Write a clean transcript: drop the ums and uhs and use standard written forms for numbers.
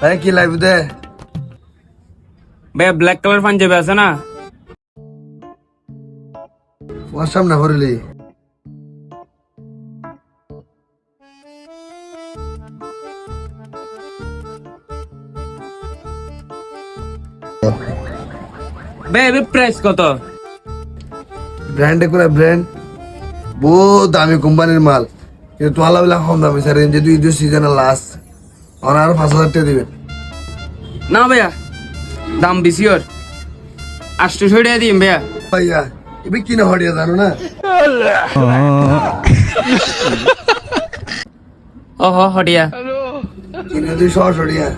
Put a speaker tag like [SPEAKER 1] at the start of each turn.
[SPEAKER 1] ভাই কি লাইভ দে
[SPEAKER 2] ভাইয়া ব্ল্যাক কালার পাঞ্জাবি আছে না?
[SPEAKER 1] ওর সামনে হরিলি
[SPEAKER 2] ভাইয়া প্রাইস কত?
[SPEAKER 1] ব্র্যান্ডে করে ব্র্যান্ড বহুত দামি কোম্পানির মাল, কিন্তু তোলা বেলা কম দামি স্যার। রেঞ্জে দুই সিজনের লাস্ট আর 5,000 টাকা দিবেন।
[SPEAKER 2] না ভাইয়া দাম বেশি ওর, 800 টাকা দিন ভাইয়া।
[SPEAKER 1] ভাইয়া এবার কিনা হরিয়া জানো না?
[SPEAKER 2] ও হটিয়া
[SPEAKER 1] কিনে 200 হরিয়া।